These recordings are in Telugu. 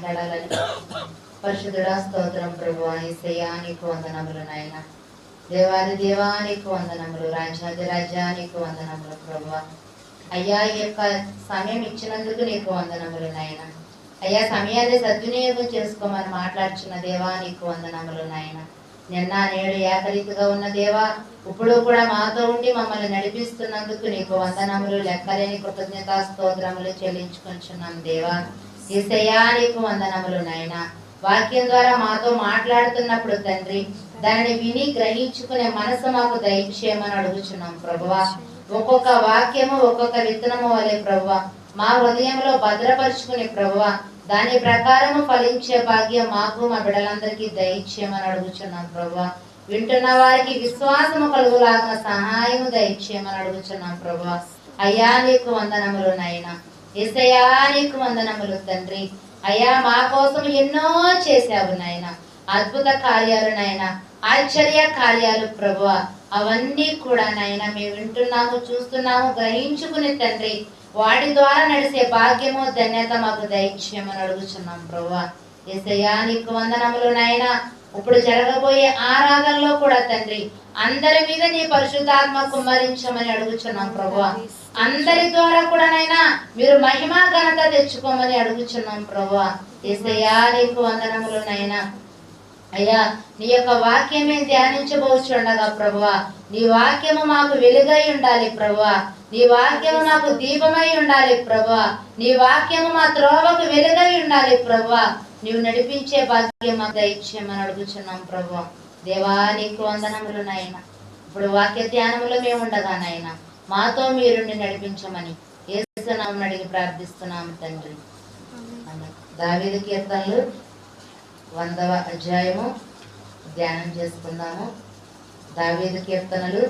మాట్లాడాలని పరిశుద్ధుడా స్తోత్రం ప్రభువా. యేసయ్యా నీకు వందనములు నాయన. దేవాది దేవా నీకు వందనములు. రాజ్యాది రాజ్యా నీకు వందనములు ప్రభువా. అయ్యా ఈ యొక్క సమయం ఇచ్చినందుకు నీకు వందనములు నాయన. అయ్యా సమయాన్ని సద్వినియోగం చేసుకోమని మాట్లాడుచున్న దేవా నీకు వందనములు నాయన. నిన్న నేడు ఏకరీతిగా ఉన్న దేవా ఇప్పుడు కూడా మాతో ఉండి మమ్మల్ని నడిపిస్తున్నందుకు నీకు వందనములు. లెక్కలేని కృతజ్ఞతా స్తోత్రములు చెల్లించుకుంటున్నాం దేవా. యేసయ్యా నీకు వందనములు నాయన. వాక్యం ద్వారా మాతో మాట్లాడుతున్నప్పుడు తండ్రి దానిని విని గ్రహించుకునే మనసు మాకు దయచేయమని అడుగుచున్నాం ప్రభువా. ఒక్కొక్క వాక్యము ఒక్కొక్క విత్తనము వలె ప్రభువా మా హృదయంలో భద్రపరుచుకునే ప్రభువా దాని ప్రకారము ఫలించే భాగ్యం మాకు మా బిడ్డలందరికీ దయచేయమని అడుగుచున్నాం ప్రభువా. వింటున్న వారికి విశ్వాసము కలుగులాగా సహాయము దయచేయమని అడుగుచున్నాం ప్రభువా. అయ్యా నీకు వందనములు నాయన. యేసయ్యా నీకు వందనములు తండ్రి. అయ్యా మా కోసం ఎన్నో చేశావు నాయన. అద్భుత కార్యాలు నాయన, ఆశ్చర్య కార్యాలు ప్రభువా. అవన్నీ కూడా నాయన మేము వింటున్నాము, చూస్తున్నాము, గ్రహించుకుని తండ్రి వాటి ద్వారా నడిచే భాగ్యము ధన్యత మాకు దయచేయమని అడుగుచున్నాం ప్రభువా. యేసయ్యా నీకు వందనములు నాయన. ఇప్పుడు జరగబోయే ఆరాధనలో కూడా తండ్రి అందరి మీద నీ పరిశుద్ధాత్మ కుమ్మరించమని అడుగుచున్నాం ప్రభువా. అందరి ద్వారా కూడా నైనా మీరు మహిమా ఘనత తెచ్చుకోమని అడుగుచున్నాం ప్రభువా. యేసయ్యా నీకు వందనములు నాయనా. అయ్యా నీ యొక్క వాక్యమే ధ్యానించబోచుండగా ప్రభువా నీ వాక్యము మాకు వెలుగై ఉండాలి ప్రభువా. నీ వాక్యము మాకు దీపమై ఉండాలి ప్రభువా. నీ వాక్యము మా త్రోవకు వెలుగై ఉండాలి ప్రభువా. నీవు నడిపించే భాగ్యం మాకు దయచేయమని అడుగుచున్నాం ప్రభువా. దేవా నీకు వందనములు నాయన. ఇప్పుడు వాక్య ధ్యానములో మేము ఉండగా నాయన మాతో మీరుండి నడిపించమని యేసు నామమున అడిగి ప్రార్థిస్తున్నాము తండ్రి. దావీదు కీర్తనలు 100వ అధ్యాయము ధ్యానం చేసుకుందాము. దావీదు కీర్తనలు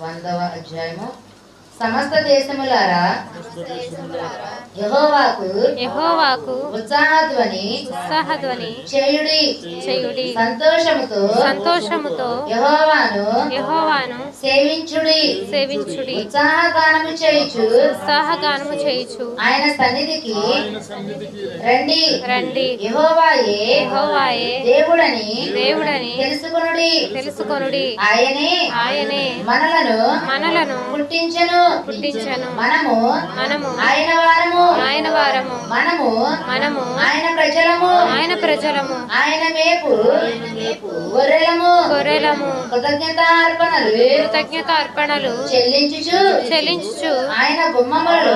100వ అధ్యాయము. సమస్త దేశములారా యెహోవాకు ఉత్సాహధ్వని చేయుడి. సంతోషముతో యెహోవాను సేవించుడి. ఉత్సాహగానము చేయుచు ఆయన సన్నిధికి రండి. యెహోవాయే దేవుడని తెలుసుకొనుడి. ఆయనే మనలను పుట్టించెను. మనము ఆయన వారము. మనము ఆయన ప్రజలము. ఆయన మేపు గొర్రెలము. కృతజ్ఞతార్పణలు చెల్లించుచు ఆయన గుమ్మములలో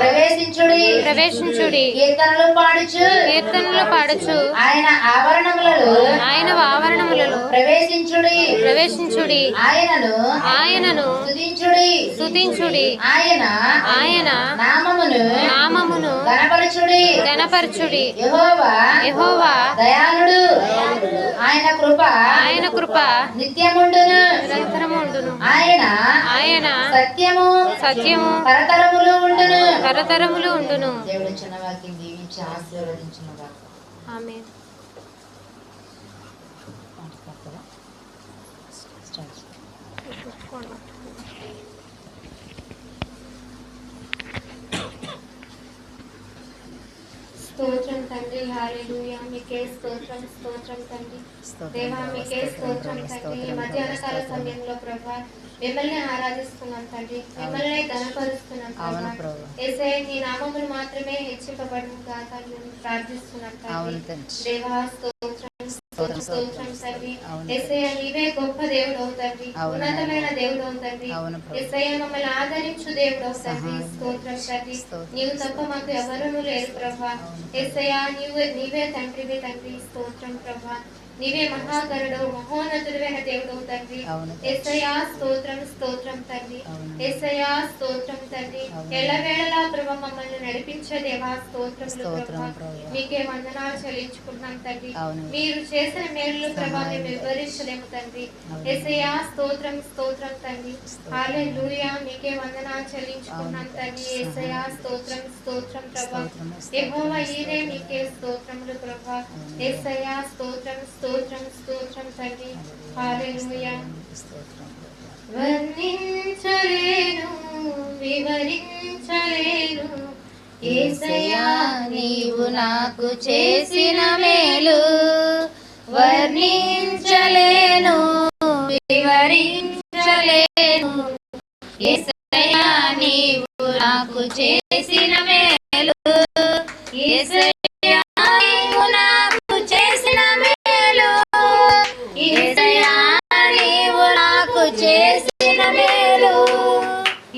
ప్రవేశించుడి. కీర్తనలు పాడుచు ఆయన ఆవరణములలో ప్రవేశించుడి. ఆయనను స్తుతించుడి. ఆయన నామమును ఘనపరచుడి. యెహోవా దయాళుడు. ఆయన కృప నిత్యముండును. ఆయన సత్యము తరతరములు ఉండును. దేవుడు చిన్న వాక్యం దీవించి ఆశీర్వదించును. ఆమేన్. స్తోత్రం తండ్రి. హల్లెలూయా. మీకే స్తోత్రం తండ్రి. దేవా మీకే స్తోత్రం తండ్రి. ఈ మధ్యాహ్న కాల సమయంలో ప్రభా మిమ్మల్ని ఆరాధిస్తున్నాం తండ్రి. మిమ్మల్ని ఘనపరుస్తున్నాం ప్రభా. యేసయ్య నీ నామములు మాత్రమే హెచ్చింపబడును గాక అని ప్రార్థిస్తున్నాం తండ్రి. దేవా స్తోత్రం తండ్రి. యేసయ్య నీవే గొప్ప దేవుడవు తండ్రి. ఉన్నతమైన దేవుడవు తండ్రి. యేసయ్య మమ్మల్ని ఆదరించు దేవుడవు తండ్రి. స్తోత్రం తండ్రి. నీవు తప్ప మాకు ఎవరూ లేరు ప్రభా. యేసయ్య నీవే తండ్రివి తండ్రి. స్తోత్రం ప్రభా. నీవే మహాగరుడవు, మహోన్నతుడైన దేవుడవు తండ్రి. యేసయ్యా స్తోత్రం తండ్రి. యేసయ్యా స్తోత్రం తండ్రి. ఎల్లవేళలా ప్రభా మమ్మల్ని నడిపించే దేవా స్తోత్రములు ప్రభా. మీకే వందనాలు చెల్లించుకుంటున్నాం తండ్రి. మీరు చేసిన మేలులు ప్రభా మేము వివరించలేము తండ్రి. యేసయ్యా స్తోత్రం తండ్రి. హల్లెలూయా. మీకే వందనాలు చెల్లించుకుంటున్నాం తండ్రి. యేసయ్యా స్తోత్రం ప్రభా. యెహోవా ఈరే మీకే స్తోత్రములు ప్రభా. యేసయ్యా స్తోత్రం తండ్రి. హల్లెలూయా. వర్ణించలేను వివరించలేను యేసయ్యా నీవు నాకు చేసిన మేలు వర్ణించలేను వివరించలేను. యేసయ్యా నీవు నాకు చేసిన మేలు, యేసయ్యా నీవు నాకు చేసిన మేలు, యేసయ్యా నీవు నాకు చేసిన మేలు,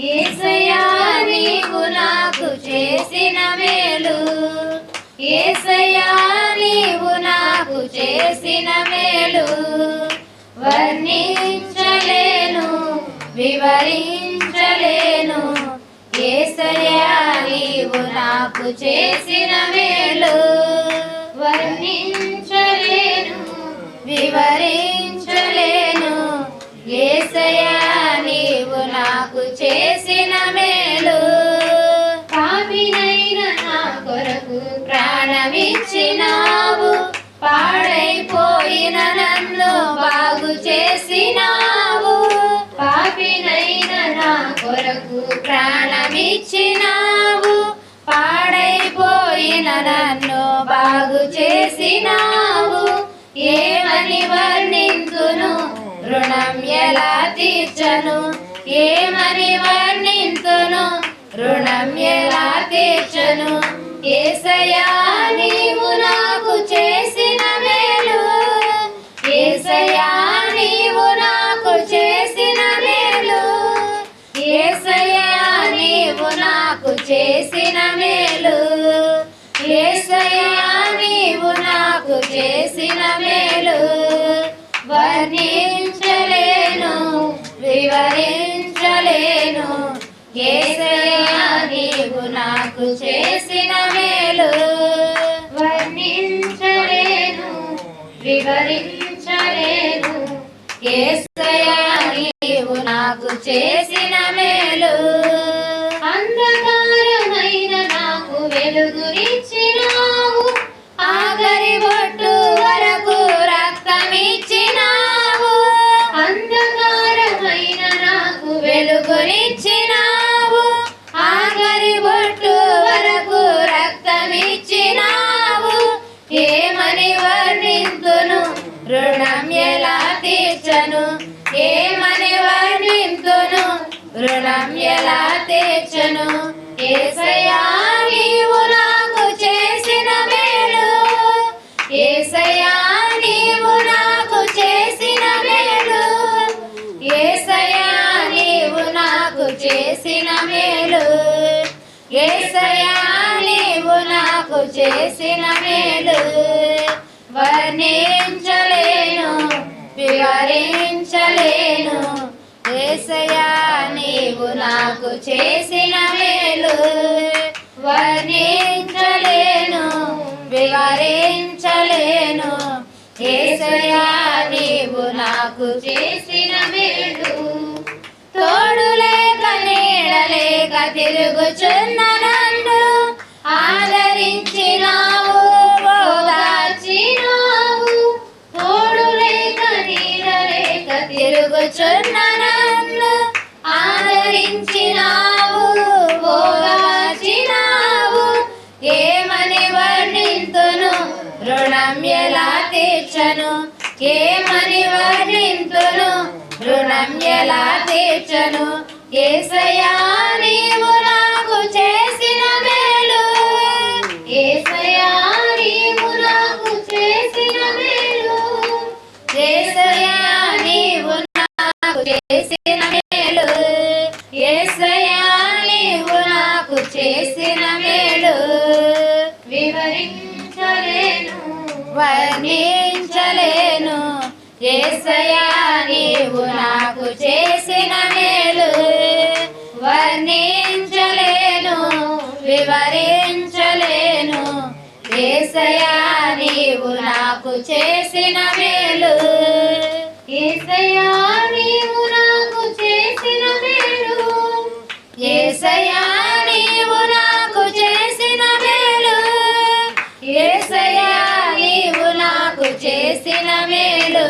యేసయ్యా నీవు నాకు చేసిన మేలు, యేసయ్యా నీవు నాకు చేసిన మేలు వర్ణించలేను వివరించలేను. యేసయ్యా నీవు నాకు చేసిన మేలు వర్ణించలేను వివరించలేను. యేసయ్యా నీవు నాకు చేసిన మేలు. పాపినైన నా కొరకు ప్రాణమిచ్చినావు, పాడైపోయిన నన్ను బాగు చేసినావు. పాపినైన నా కొరకు ప్రాణమిచ్చినావు, పాడైపోయిన నన్ను బాగు చేసినావు. ఏమని వర్ణింతును రుణం ఎలా తీర్చను, ఏమని వర్ణింతును రుణం ఎలా తీర్చను. యేసయ్యా నీవు నాకు చేసిన మేలు, యేసయ్యా నీవు నాకు చేసిన మేలు, యేసయ్యా నీవు నాకు చేసిన మేలు, యేసయ్యా నీవు నాకు చేసిన మేలు వర్ణించలేను వివరించలేను. యేసయ్యా నీవు నాకు చేసిన మేలు వర్ణించలేను వివరించలేను. యేసయ్యా నీవు నాకు చేసిన మేలు. అంధకారమైన నాకు వెలుగునిచ్చినావు, ఆఖరి బొట్టు వరకు రక్తమిచ్చినావు. అంధకారమైన నాకు వెలుగునిచ్చినావు, ఆఖరి బొట్టు వరకు రక్తమిచ్చినావు. ఏమని వర్ణింతును రుణం ఎలా తీర్చను, ఏమని వర్ణింతును రుణం ఎలా తీర్చను. యేసయ్యా నీవు నాకు చేసిన మేలు, యేసయ్యా నీవు నాకు చేసిన మేలు, యేసయ్యా నీవు నాకు చేసిన మేలు, యేసయ్యా నీవు నాకు చేసిన మేలు వర్ణించలేను వివరించలేను. యేసయ్యా నీవు నాకు చేసిన మేలు వర్ణించలేను వివరించలేను. యేసయ్యా నీవు నాకు చేసిన మేలు. తోడు లేక నీడ లేక తిరుగుచున్న నన్ను ఆదరించినావు ఓదార్చినావు. తోడు లేక నీడ లేక తిరుగుచున్న నన్ను ఆదరించినావు ఓదార్చినావు. ఏమని వర్ణింతును రుణం ఎలా తీర్చను, ఏమని వర్ణింతును రుణం ఎలా తీర్చను. యేసయ్యా నీవు నాకు చేసిన మేలు, యేసయ్యా నీవు నాకు చేసిన మేలు, యేసయ్యా నీవు నాకు చేసిన మేలు, యేసయ్యా నీవు నాకు చేసిన మేలు వివరించలేను వర్ణించలేను. యేసయ్యా నీవు నాకు చేసిన మేలు వర్ణించలేను వివరించలేను. యేసయ్యా నీవు నాకు చేసిన మేలు, యేసయ్యా నీవు నాకు చేసిన మేలు, యేసయ్యా నీవు నాకు చేసిన మేలు, యేసయ్యా నీవు నాకు చేసిన మేలు,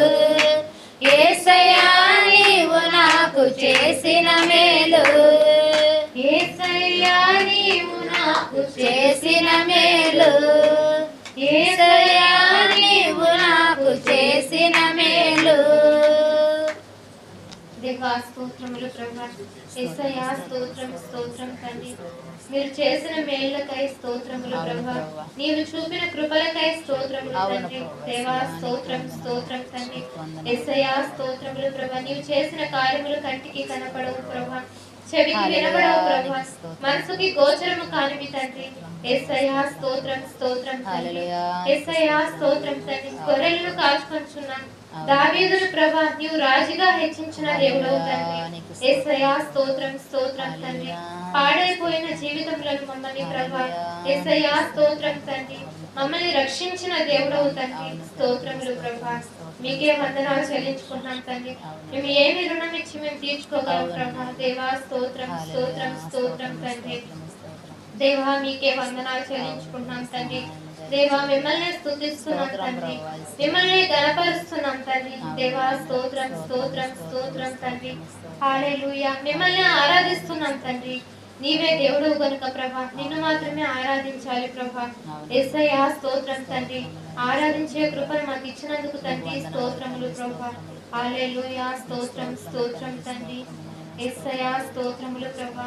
యేసయ్యా నీవు నాకు చేసిన మేలు, యేసయ్యా నీవు నాకు చేసిన మేలు. యేసయ్యా నీవు నాకు చేసిన మేలు. దేవా స్తోత్రములు ప్రభా. యేసయ్యా స్తోత్రం స్తోత్రం తండ్రి. మీరు చేసిన మేళ్లకై స్తోత్రములు ప్రభా. నీవు చూపిన కృపలకై స్తోత్రములు తండ్రి. దేవా స్తోత్రం స్తోత్రం తండ్రి. యేసయ్యా స్తోత్రములు ప్రభా. నీవు చేసిన కార్యములు కంటికి కనపడవు ప్రభా, చెవికి వినబడవు ప్రభా, మనసుకి గోచరము కానివి తండ్రి. యేసయ్యా స్తోత్రం స్తోత్రం తండ్రి. యేసయ్యా స్తోత్రం తండ్రి. గొర్రెలను కాచుకొంచున్నాను దావీదును ప్రభా, నీవు రాజుగా హెచ్చించిన దేవుడవు తండ్రి. యేసయ్యా స్తోత్రం స్తోత్రం తండ్రి. పాడైపోయిన జీవితములను మమ్మల్ని ప్రభా, యేసయ్యా స్తోత్రం తండ్రి, మమ్మల్ని రక్షించిన దేవుడవు తండ్రి. స్తోత్రములు ప్రభా. మీకే వందనాలు చెల్లించుకున్నాం తండ్రి. మేము ఏమి రుణం ఇచ్చి మేము తీర్చుకోగలం ప్రభా. దేవా స్తోత్రం స్తోత్రం స్తోత్రం తండ్రి. దేవా మీకే వందనాలు చెల్లించుకుంటున్నాం తండ్రి. దేవా మిమ్మల్ని స్తుతిస్తున్నాం తండ్రి, మిమ్మల్ని గణపరుస్తున్నాం తండ్రి. దేవా స్తోత్రం స్తోత్రం స్తోత్రం తండ్రి. హల్లెలూయా. మిమ్మల్ని ఆరాధిస్తున్నాం తండ్రి. నీవే దేవుడు గనుక ప్రభా, నిన్ను మాత్రమే ఆరాధించాలి ప్రభా. యేసయ్యా స్తోత్రం తండ్రి. ఆరాధించే కృపను మాకు ఇచ్చినందుకు తండ్రి స్తోత్రములు ప్రభా. హల్లెలూయా. స్తోత్రం స్తోత్రం తండ్రి. యేసయ్యా స్తోత్రములు ప్రభా.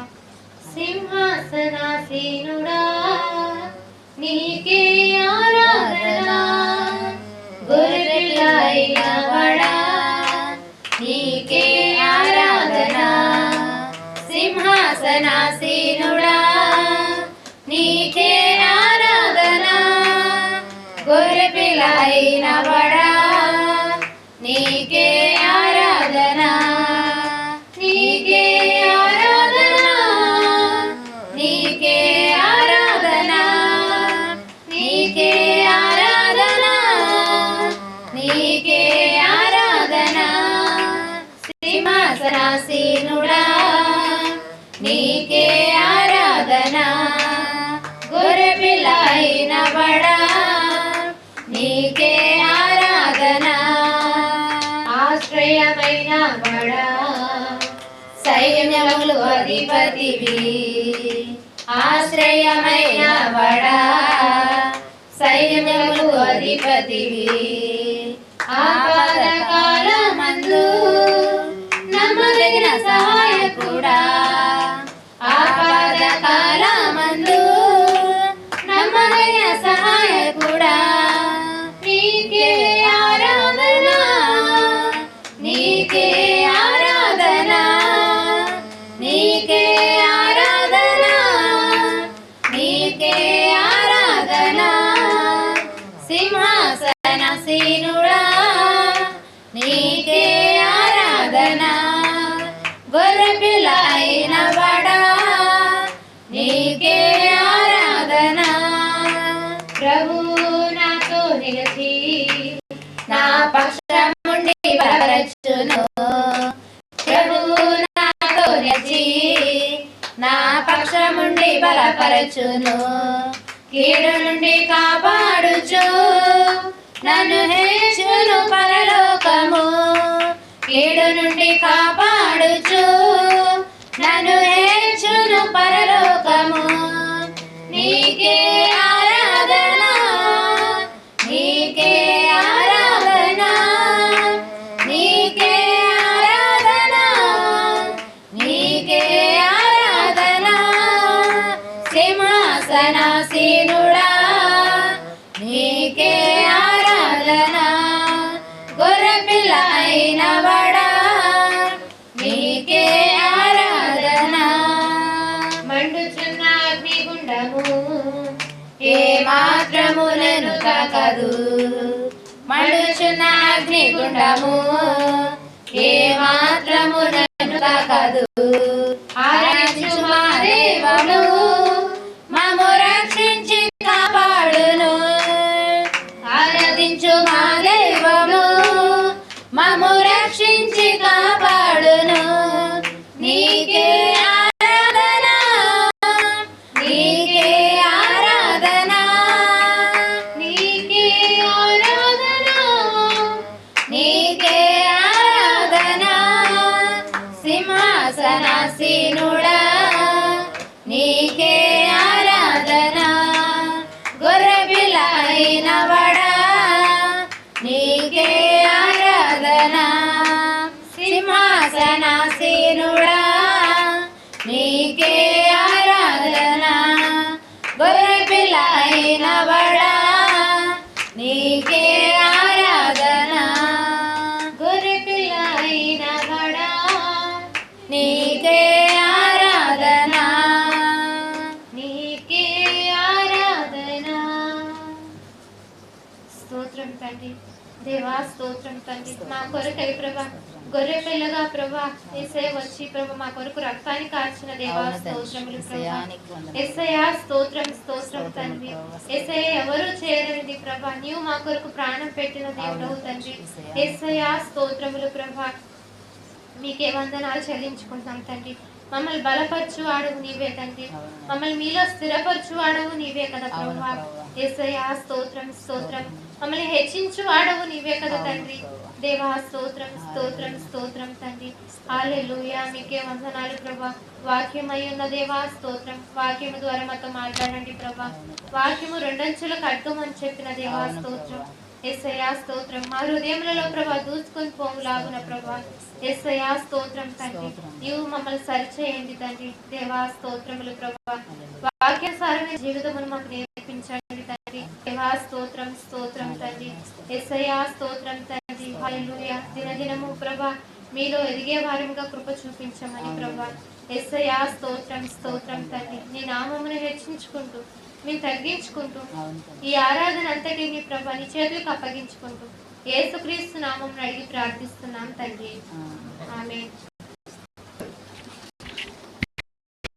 సింహాసనాసీనుడా నీకే ఆరాధన, గొర్రెపిల్ల అయిన వాడా నీకే ఆరాధన. సింహాసనాసీనుడా నీకే ఆరాధన, గొర్రెపిల్ల అయిన వాడా నీకే ఆరాధన. నీకే ఆరాధన, నీకే ఆరాధన, నీకే ఆరాధన, నీకే ఆరాధన. సింహాసనాసీనుడా నీకే ఆరాధన, గొర్రెపిల్ల అయిన వాడా నీకే ఆరాధన. ఆశ్రయమైన వాడా సైన్యములు అధిపతివి, ఆశ్రయమైన వాడా సైన్యములు అధిపతివి. ఆపదకాలమందు నమ్మదగిన సహాయకుడా, ఆపదకాలమందు నమ్మదగిన సహాయకుడా నీకే ఆరాధన, నీకే ఆరాధన, నీకే ఆరాధన, నీకే ఆరాధన. సింహాసనాసీనుడా నీకే ఆరాధన, గొర్రెపిల్ల అయిన వాడా నీకే ఆరాధన. ప్రభువు నాతో నిలిచి నా పక్షముండి బలపరచును, ప్రభువు నాతో నిలిచి నా పక్షముండి బలపరచును. కీడు నుండి కాపాడుచు నన్ను హెచ్చును పరలోకము, కీడు నుండి కాపాడుచు నన్ను హెచ్చును పరలోకము. నీకే ఆరాధన, నీకే ఆరాధన, నీకే ఆరాధన, నీకే ఆరాధన. సింహాసనాసీనుడా నీకే ఆరాధన, గొర్రెపిల్ల అయిన వాడా నీకే ఆరాధన. మండుచున్న అగ్నిగుండము ఏ మాత్రము నన్ను తాకదు, మండుచున్న అగ్నిగుండము ఏ మాత్రము నన్ను తాకదు. ఆరాధించు మా దేవుడు మమ్ము రక్షించి కాపాడును, ఆరాధించు మా దైవము మమ్ము రక్షించి కాపాడును. నీకే ఆరాధన, నీకే ఆరాధన, నీకే ఆరాధన, నీకే ఆరాధన. సింహాసనాసీనుడా పిల్ల అయిన వడా నీకే ఆరాధన సింహాసనాసీనుడా నీకే ఆరాధన గొర్రె పిల్ల అయిన వడా నీకే ఆరాధన గొర్రె పిల్ల అయిన వడా నీకే ఆరాధన నీకే ఆరాధన. స్తోత్రం తండ్రి, దేవా స్తోత్రం తండ్రి. మా కొరకై ప్రభా గొర్రె పిల్లగా ప్రభా యేసయ్య వచ్చి ప్రభా మా కొరకు రక్తాన్ని కార్చిన దేవా స్తోత్రములు ప్రభా. యేసయ్య స్తోత్రం స్తోత్రం తండ్రి. యేసయ్య ఎవరు చేయలేనిది ప్రభా, నీవు మా కొరకు ప్రాణం పెట్టిన దేవుడవు తండ్రి. యేసయ్య స్తోత్రములు ప్రభా, మీకే వందనాలు చెల్లించుకుంటున్నాం తండ్రి. మమ్మల్ని బలపరచు వాడవు నీవే తండ్రి, మమ్మల్ని మీలో స్థిరపరచు వాడవు నీవే కదా ప్రభా. యేసయ్య స్తోత్రం స్తోత్రం. మమ్మల్ని హెచ్చించు వాడవు నీవే కదా తండ్రి. దేవా స్తోత్రం స్తోత్రం స్తోత్రం తండ్రి. హల్లెలూయా, మీకే వందనాలు ప్రభా. వాక్యమై ఉన్న దేవా స్తోత్రం. వాక్యము ద్వారా మాతో మాట్లాడండి ప్రభా. వాక్యము రెండంచులకు ఖడ్గమని చెప్పిన దేవా స్తోత్రం. యేసయ్యా స్తోత్రం. మా హృదయములలో ప్రభా దూసుకొని పోవులాగున ప్రభా. యేసయ్యా స్తోత్రం తండ్రి. నీవు మమ్మల్ని సరిచేయండి తండ్రి. దేవా స్తోత్రములు ప్రభా. వాక్యానుసారమైన జీవితమును మాకు నేర్పించండి తండ్రి. దేవా స్తోత్రం స్తోత్రం తండ్రి. యేసయ్యా స్తోత్రం తండ్రి. హల్లెలూయా. దినదినము ప్రభా మీలో ఎదిగే వారిగా కృప చూపించమని ప్రభా. యేసయ్యా స్తోత్రం స్తోత్రం తండ్రి. నీ నామమును హెచ్చించుకుంటూ మేము తగ్గించుకుంటూ ఈ ఆరాధన అంతటిని ప్రభా నీ చేతులకు అప్పగించుకుంటూ యేసుక్రీస్తు నామమును అడిగి ప్రార్థిస్తున్నాం తండ్రి. ఆమేన్.